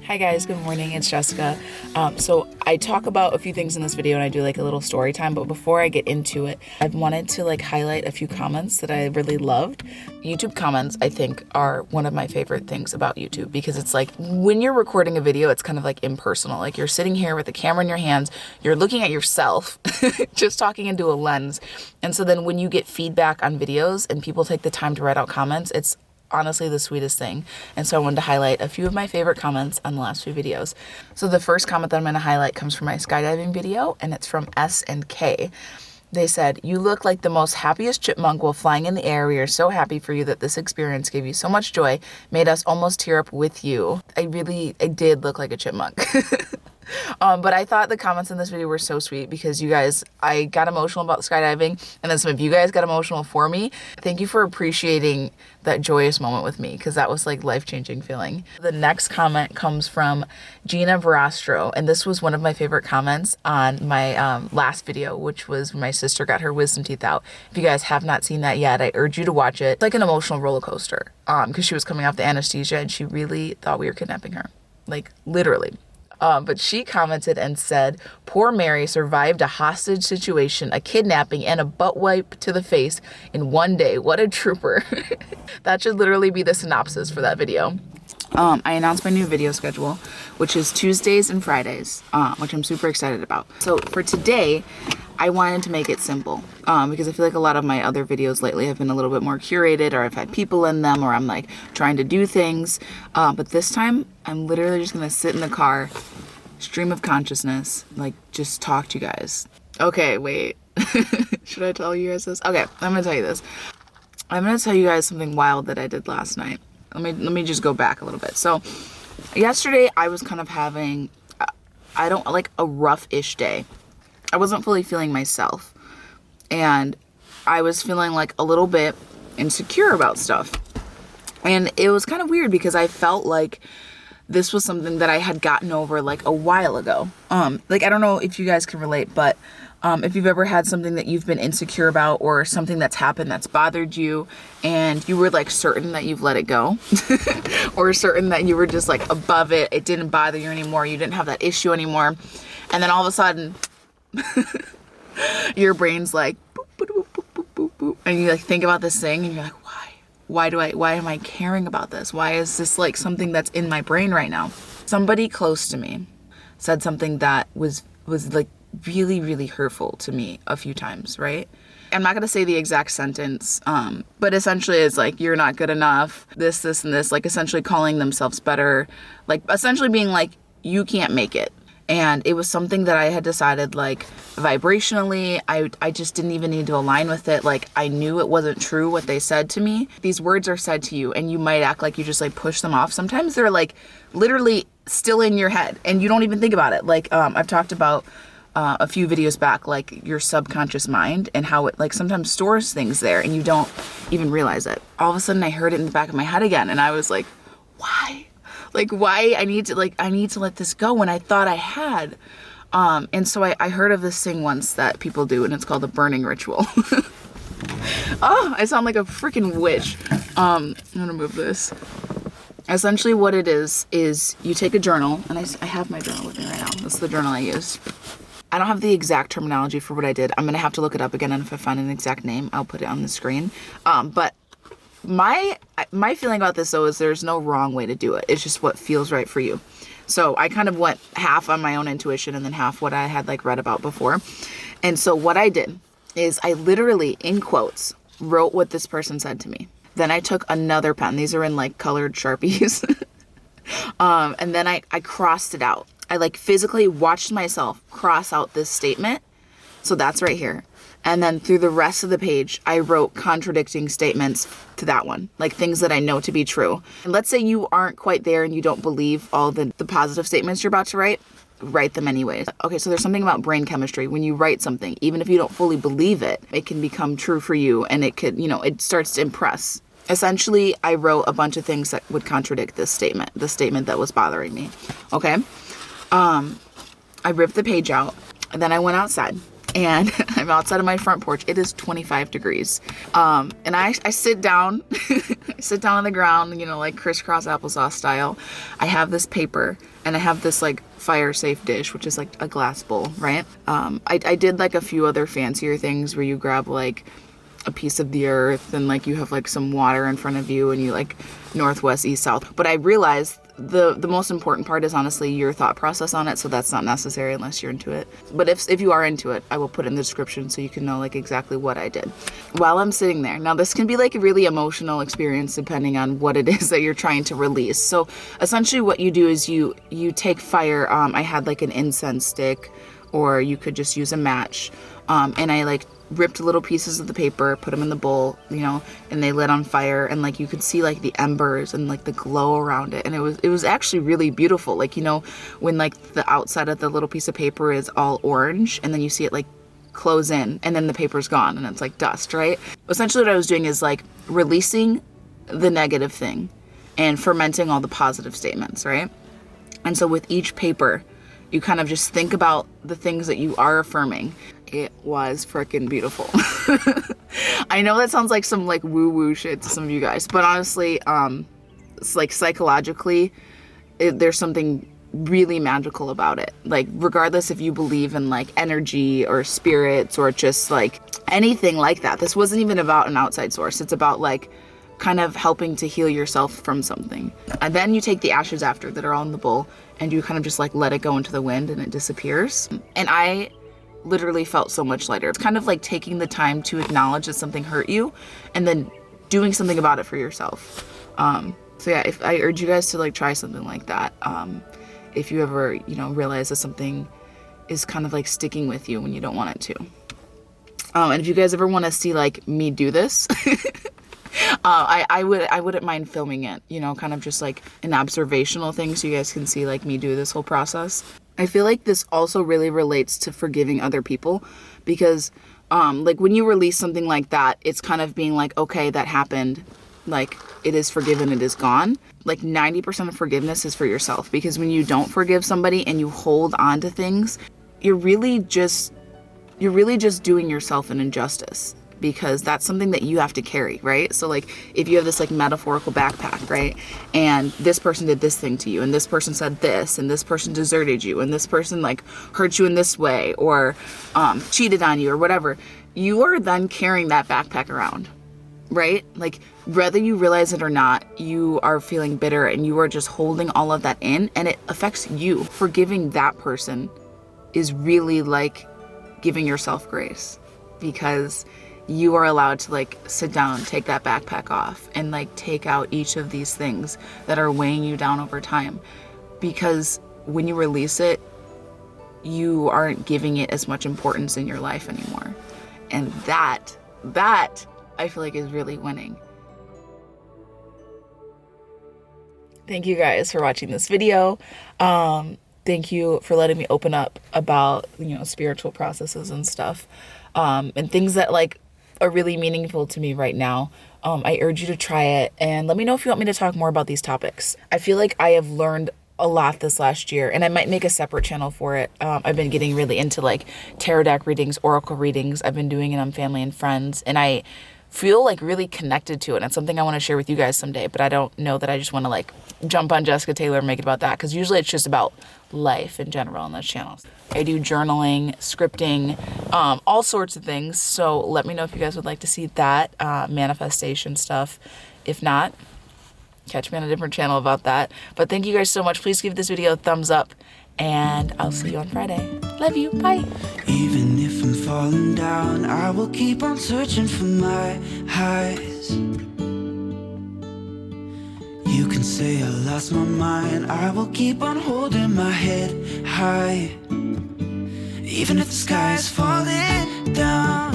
Hi guys, good morning, it's Jessica. So I talk about a few things in this video and I do like a little story time, but before I get into it, I wanted to like highlight a few comments that I really loved. YouTube comments, I think, are one of my favorite things about YouTube because it's like when you're recording a video, it's kind of like impersonal. Like you're sitting here with the camera in your hands, you're looking at yourself, just talking into a lens. And so then when you get feedback on videos and people take the time to write out comments, it's honestly the sweetest thing. And so I wanted to highlight a few of my favorite comments on the last few videos. So the first comment that I'm going to highlight comes from my skydiving video, and it's from S and K. They said, "You look like the most happiest chipmunk while flying in the air. We are so happy for you that this experience gave you so much joy, made us almost tear up with you." I did look like a chipmunk. But I thought the comments in this video were so sweet because you guys, I got emotional about skydiving, and then some of you guys got emotional for me. Thank you for appreciating that joyous moment with me because that was like life-changing feeling. The next comment comes from Gina Verastro, and this was one of my favorite comments on my last video, which was when my sister got her wisdom teeth out. If you guys have not seen that yet, I urge you to watch it. It's like an emotional roller coaster because she was coming off the anesthesia and she really thought we were kidnapping her, like literally. But she commented and said, "Poor Mary survived a hostage situation, a kidnapping, and a butt wipe to the face in one day. What a trooper." That should literally be the synopsis for that video. I announced my new video schedule, which is Tuesdays and Fridays, which I'm super excited about. So for today, I wanted to make it simple because I feel like a lot of my other videos lately have been a little bit more curated, or I've had people in them, or I'm like trying to do things. But this time, I'm literally just going to sit in the car, stream of consciousness, like just talk to you guys. Okay, wait. Should I tell you guys this? Okay, I'm going to tell you this. I'm going to tell you guys something wild that I did last night. Let me just go back a little bit. So yesterday I was kind of having, a rough-ish day. I wasn't fully feeling myself. And I was feeling like a little bit insecure about stuff. And it was kind of weird because I felt like this was something that I had gotten over like a while ago. I don't know if you guys can relate, but if you've ever had something that you've been insecure about or something that's happened that's bothered you and you were like certain that you've let it go or certain that you were just like above it, it didn't bother you anymore, you didn't have that issue anymore, and then all of a sudden your brain's like boop, boop, boop, boop, boop, boop, boop, and you like think about this thing and you're like, why am I caring about this? Why is this like something that's in my brain right now? Somebody close to me said something that was like really, really hurtful to me a few times, right? I'm not going to say the exact sentence, but essentially it's like, you're not good enough, this, and this, like essentially calling themselves better, like essentially being like, you can't make it. And it was something that I had decided, like, vibrationally, I just didn't even need to align with it. Like, I knew it wasn't true what they said to me. These words are said to you, and you might act like you just, like, push them off. Sometimes they're, like, literally still in your head, and you don't even think about it. Like, I've talked about a few videos back, like, your subconscious mind and how it, like, sometimes stores things there, and you don't even realize it. All of a sudden, I heard it in the back of my head again, and I was like, why? Like, why I need to let this go when I thought I had. And so I heard of this thing once that people do, and it's called the burning ritual. Oh, I sound like a freaking witch. I'm gonna move this. Essentially what it is you take a journal, and I have my journal with me right now. This is the journal I use. I don't have the exact terminology for what I did. I'm gonna have to look it up again, and if I find an exact name, I'll put it on the screen. But my feeling about this though is there's no wrong way to do it. It's just what feels right for you. So I kind of went half on my own intuition and then half what I had like read about before. And so what I did is I literally, in quotes, wrote what this person said to me. Then I took another pen. These are in like colored Sharpies. And then I crossed it out. I like physically watched myself cross out this statement. So that's right here. And then through the rest of the page, I wrote contradicting statements to that one, like things that I know to be true. And let's say you aren't quite there and you don't believe all the positive statements you're about to write them anyways. Okay, so there's something about brain chemistry. When you write something, even if you don't fully believe it, it can become true for you, and it could, it starts to impress. Essentially, I wrote a bunch of things that would contradict this statement, the statement that was bothering me. Okay? I ripped the page out, and then I went outside. and I'm outside of my front porch. It is 25 degrees. And I sit down, I sit down on the ground, you know, like crisscross applesauce style. I have this paper and I have this like fire safe dish, which is like a glass bowl, right? I did like a few other fancier things where you grab like a piece of the earth and like you have like some water in front of you and you like northwest, east, south. But I realized the most important part is honestly your thought process on it, so that's not necessary unless you're into it. But if you are into it, I will put it in the description so you can know like exactly what I did while I'm sitting there. Now this can be like a really emotional experience depending on what it is that you're trying to release. So essentially what you do is you take fire. I had like an incense stick, or you could just use a match, and I like ripped little pieces of the paper, put them in the bowl, you know, and they lit on fire, and like you could see like the embers and like the glow around it, and it was actually really beautiful. Like, you know, when like the outside of the little piece of paper is all orange and then you see it like close in and then the paper's gone and it's like dust, right? Essentially what I was doing is like releasing the negative thing and fermenting all the positive statements, right? And so with each paper, you kind of just think about the things that you are affirming. It was freaking beautiful. I know that sounds like some like woo-woo shit to some of you guys, but honestly, it's like psychologically, there's something really magical about it. Like regardless if you believe in like energy or spirits or just like anything like that. This wasn't even about an outside source. It's about like kind of helping to heal yourself from something. And then you take the ashes after that are all in the bowl and you kind of just like let it go into the wind and it disappears. And I literally felt so much lighter. It's kind of like taking the time to acknowledge that something hurt you and then doing something about it for yourself. So yeah, if I urge you guys to like try something like that. If you ever, you know, realize that something is kind of like sticking with you when you don't want it to. And if you guys ever want to see like me do this, I wouldn't mind filming it, you know, kind of just like an observational thing so you guys can see like me do this whole process. I feel like this also really relates to forgiving other people because like when you release something like that, it's kind of being like, okay, that happened. Like it is forgiven, it is gone. Like 90% of forgiveness is for yourself, because when you don't forgive somebody and you hold on to things, you're really just doing yourself an injustice, because that's something that you have to carry, right? So like if you have this like metaphorical backpack, right? And this person did this thing to you, and this person said this, and this person deserted you, and this person like hurt you in this way, or cheated on you or whatever, you are then carrying that backpack around, right? Like whether you realize it or not, you are feeling bitter and you are just holding all of that in, and it affects you. Forgiving that person is really like giving yourself grace, because you are allowed to like sit down, take that backpack off, and like take out each of these things that are weighing you down over time. Because when you release it, you aren't giving it as much importance in your life anymore. And that I feel like is really winning. Thank you guys for watching this video. Thank you for letting me open up about, you know, spiritual processes and stuff, and things that like are really meaningful to me right now. I urge you to try it and let me know if you want me to talk more about these topics. I feel like I have learned a lot this last year, and I might make a separate channel for it. I've been getting really into like tarot deck readings, oracle readings. I've been doing it on family and friends, and I feel like really connected to it. And it's something I want to share with you guys someday, but I don't know that I just want to like jump on Jessica Taylor and make it about that, because usually it's just about life in general on those channels. I do journaling, scripting, all sorts of things. So let me know if you guys would like to see that manifestation stuff. If not, catch me on a different channel about that. But thank you guys so much. Please give this video a thumbs up, and I'll see you on Friday. Love you. Bye. Even if I'm falling down, I will keep on searching for my highs. You can say I lost my mind, I will keep on holding my head high. Even if the sky is falling down,